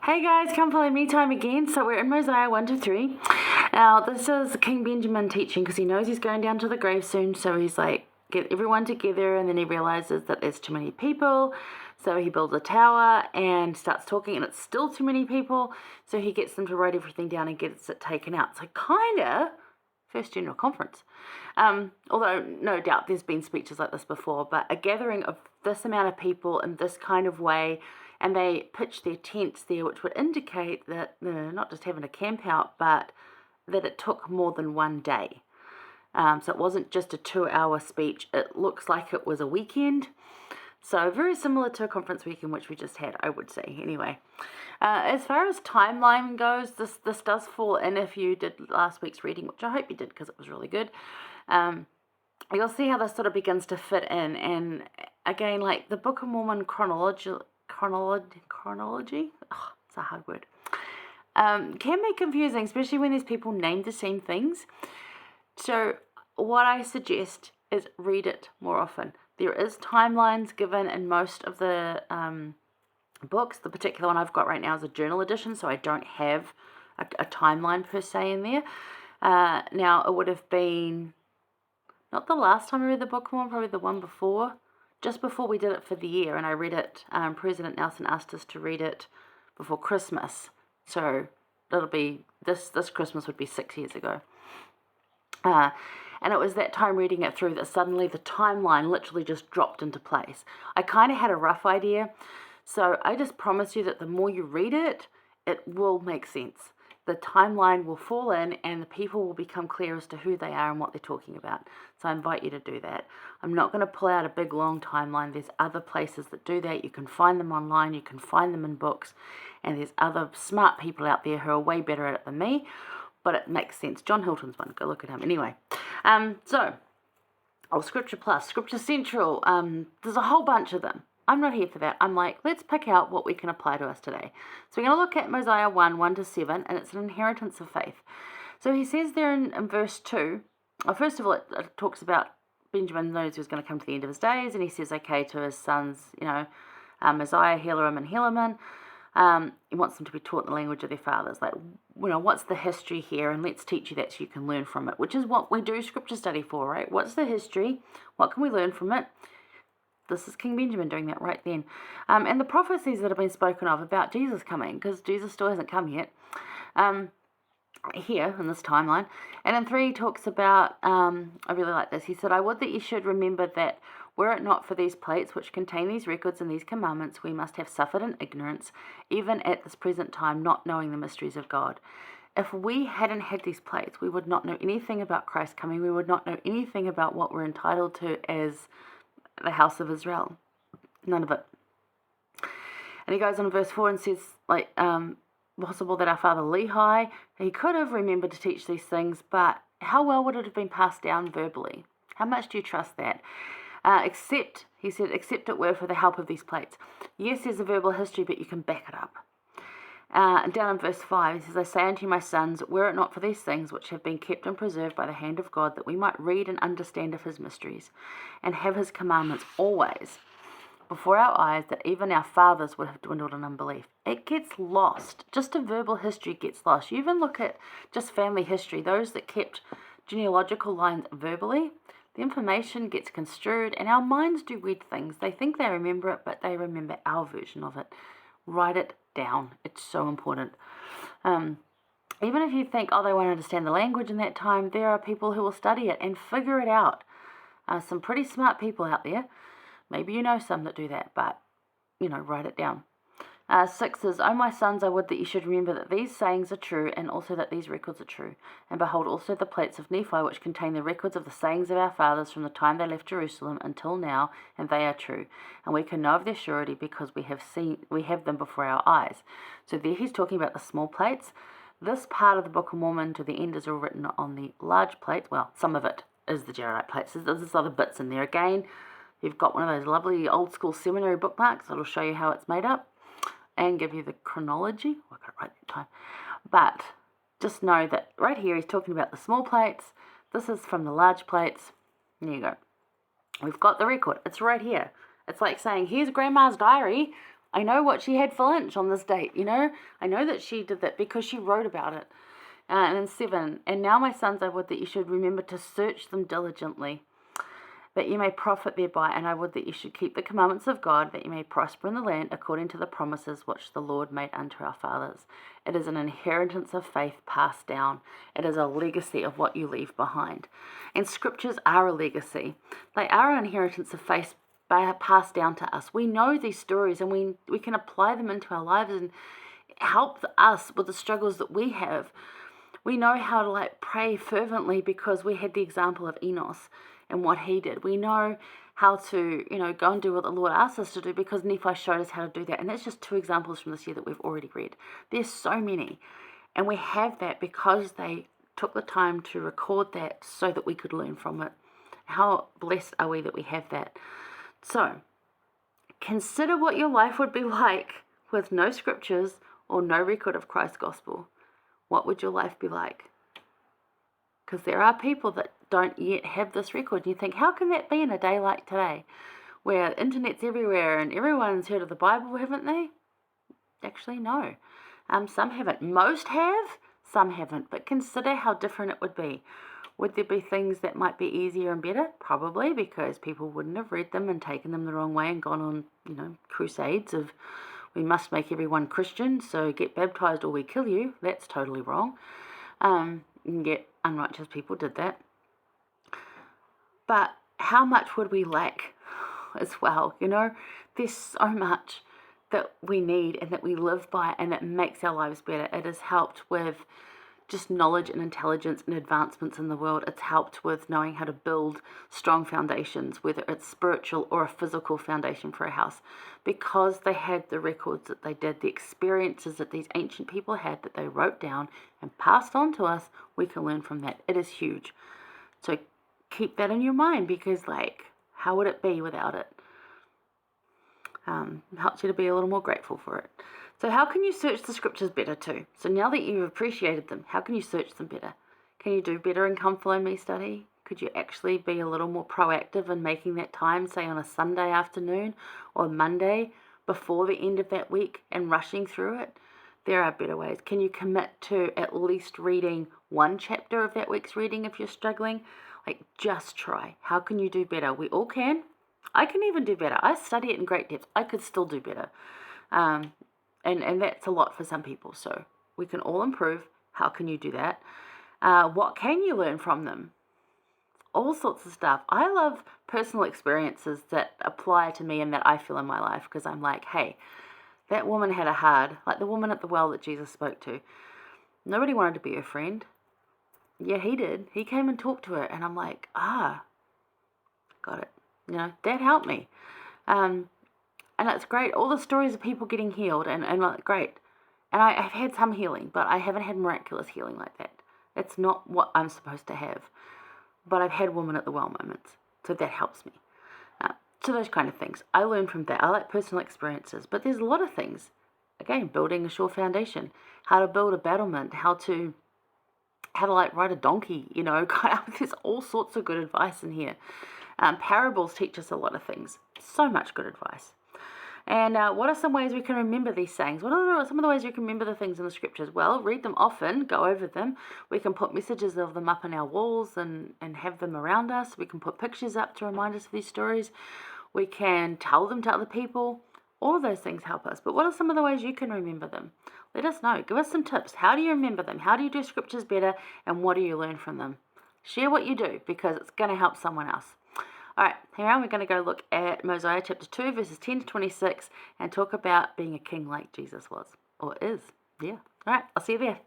Hey guys, come follow me time again. So we're in Mosiah 1 to 3. Now this is King Benjamin teaching because he knows he's going down to the grave soon. So he's like, get everyone together, and then he realizes that there's too many people. So he builds a tower and starts talking, and it's still too many people. So he gets them to write everything down and gets it taken out. So kinda first general conference. Although no doubt there's been speeches like this before, but a gathering of this amount of people in this kind of way, and they pitched their tents there, which would indicate that not just having a camp out, but that it took more than one day. So it wasn't just a 2-hour speech. It looks like it was a weekend. So very similar to a conference weekend, which we just had, I would say. Anyway, as far as timeline goes, this does fall in if you did last week's reading, which I hope you did because it was really good. You'll see how this sort of begins to fit in. And again, like the Book of Mormon chronology, it's a hard word, can be confusing, especially when there's people named the same things. So what I suggest is read it more often. There is timelines given in most of the books. The particular one I've got right now is a journal edition, so I don't have a timeline per se in there. Now, it would have been not the last time I read the Book of Mormon, probably the one before, just before we did it for the year, and I read it, President Nelson asked us to read it before Christmas, so it'll be, this Christmas would be 6 years ago. And it was that time reading it through that suddenly the timeline literally just dropped into place. I kind of had a rough idea, so I just promise you that the more you read it, it will make sense. The timeline will fall in and the people will become clear as to who they are and what they're talking about. So I invite you to do that. I'm not going to pull out a big long timeline. There's other places that do that. You can find them online. You can find them in books. And there's other smart people out there who are way better at it than me. But it makes sense. John Hilton's one. Go look at him. Anyway, Scripture Plus, Scripture Central. There's a whole bunch of them. I'm not here for that. I'm like, let's pick out what we can apply to us today. So we're going to look at Mosiah 1 to 7, and it's an inheritance of faith. So he says there in verse 2, first of all, it talks about Benjamin knows he was going to come to the end of his days, and he says, okay, to his sons, Mosiah, Helaman, and Helaman. He wants them to be taught the language of their fathers. Like, what's the history here? And let's teach you that so you can learn from it, which is what we do scripture study for, right? What's the history? What can we learn from it? This is King Benjamin doing that right then. And the prophecies that have been spoken of about Jesus coming, because Jesus still hasn't come yet, here in this timeline. And in 3 he talks about, I really like this, he said, I would that you should remember that were it not for these plates which contain these records and these commandments, we must have suffered in ignorance, even at this present time, not knowing the mysteries of God. If we hadn't had these plates, we would not know anything about Christ coming. We would not know anything about what we're entitled to as the house of Israel. None of it. And he goes on in verse 4 and says, possible that our father Lehi, he could have remembered to teach these things, but how well would it have been passed down verbally? How much do you trust that? Except it were for the help of these plates. Yes, there's a verbal history, but you can back it up. And down in verse 5, he says, I say unto you, my sons, were it not for these things which have been kept and preserved by the hand of God, that we might read and understand of his mysteries, and have his commandments always before our eyes, that even our fathers would have dwindled in unbelief. It gets lost. Just a verbal history gets lost. You even look at just family history, those that kept genealogical lines verbally, the information gets construed, and our minds do weird things. They think they remember it, but they remember our version of it. Write it down. It's so important. Even if you think, they won't understand the language in that time, there are people who will study it and figure it out. Some pretty smart people out there. Maybe you know some that do that, but, write it down. 6 is, O my sons, I would that you should remember that these sayings are true, and also that these records are true. And behold also the plates of Nephi, which contain the records of the sayings of our fathers from the time they left Jerusalem until now, and they are true. And we can know of their surety because we have them before our eyes. So there he's talking about the small plates. This part of the Book of Mormon to the end is all written on the large plates. Well, some of it is the Jaredite plates. There's other bits in there. Again, you've got one of those lovely old school seminary bookmarks that'll show you how it's made up and give you the chronology. I got it right that time. But just know that right here he's talking about the small plates. This is from the large plates. There you go. We've got the record. It's right here. It's like saying, here's Grandma's diary. I know what she had for lunch on this date, I know that she did that because she wrote about it. And then 7, and now my sons, I would that you should remember to search them diligently, that you may profit thereby, and I would that you should keep the commandments of God, that you may prosper in the land according to the promises which the Lord made unto our fathers. It is an inheritance of faith passed down. It is a legacy of what you leave behind. And scriptures are a legacy. They are an inheritance of faith passed down to us. We know these stories, and we can apply them into our lives and help us with the struggles that we have. We know how to pray fervently because we had the example of Enos and what he did. We know how to, go and do what the Lord asked us to do because Nephi showed us how to do that. And that's just 2 examples from this year that we've already read. There's so many. And we have that because they took the time to record that so that we could learn from it. How blessed are we that we have that? So, consider what your life would be like with no scriptures or no record of Christ's gospel. What would your life be like? Because there are people that don't yet have this record. You think, how can that be in a day like today, where the internet's everywhere and everyone's heard of the Bible, haven't they? Actually, no. Some haven't. Most have, some haven't. But consider how different it would be. Would there be things that might be easier and better? Probably, because people wouldn't have read them and taken them the wrong way and gone on, crusades of, we must make everyone Christian, so get baptized or we kill you. That's totally wrong. Yet unrighteous people did that. But how much would we lack as well? There's so much that we need and that we live by and that makes our lives better. It has helped with just knowledge and intelligence and advancements in the world. It's helped with knowing how to build strong foundations, whether it's spiritual or a physical foundation for a house, because they had the records that they did, the experiences that these ancient people had that they wrote down and passed on to us. We can learn from that. It is huge. So keep that in your mind, because how would it be without it? Helps you to be a little more grateful for it. So how can you search the scriptures better too? So now that you've appreciated them, how can you search them better? Can you do better in Come Follow Me study? Could you actually be a little more proactive in making that time, say on a Sunday afternoon or Monday before the end of that week and rushing through it? There are better ways. Can you commit to at least reading 1 chapter of that week's reading if you're struggling? Just try. How can you do better? We all can. I can even do better. I study it in great depth. I could still do better. And that's a lot for some people. So we can all improve. How can you do that? What can you learn from them? All sorts of stuff. I love personal experiences that apply to me and that I feel in my life, because I'm like, hey, that woman had a hard, like the woman at the well that Jesus spoke to. Nobody wanted to be her friend. Yeah, he did. He came and talked to her, and I'm like, got it. That helped me. And it's great. All the stories of people getting healed and great. And I've had some healing, but I haven't had miraculous healing like that. It's not what I'm supposed to have. But I've had woman at the well moments, so that helps me. So those kind of things. I learn from that. I like personal experiences, but there's a lot of things. Again, building a sure foundation, how to build a battlement, how to ride a donkey, there's all sorts of good advice in here. Parables teach us a lot of things. So much good advice. And what are some ways we can remember these sayings? What are some of the ways you can remember the things in the scriptures? Well, read them often, go over them. We can put messages of them up on our walls and have them around us. We can put pictures up to remind us of these stories. We can tell them to other people. All of those things help us. But what are some of the ways you can remember them? Let us know. Give us some tips. How do you remember them? How do you do scriptures better? And what do you learn from them? Share what you do, because it's going to help someone else. All right, hang on. We're going to go look at Mosiah chapter 2, verses 10 to 26, and talk about being a king like Jesus was, or is. Yeah. All right, I'll see you there.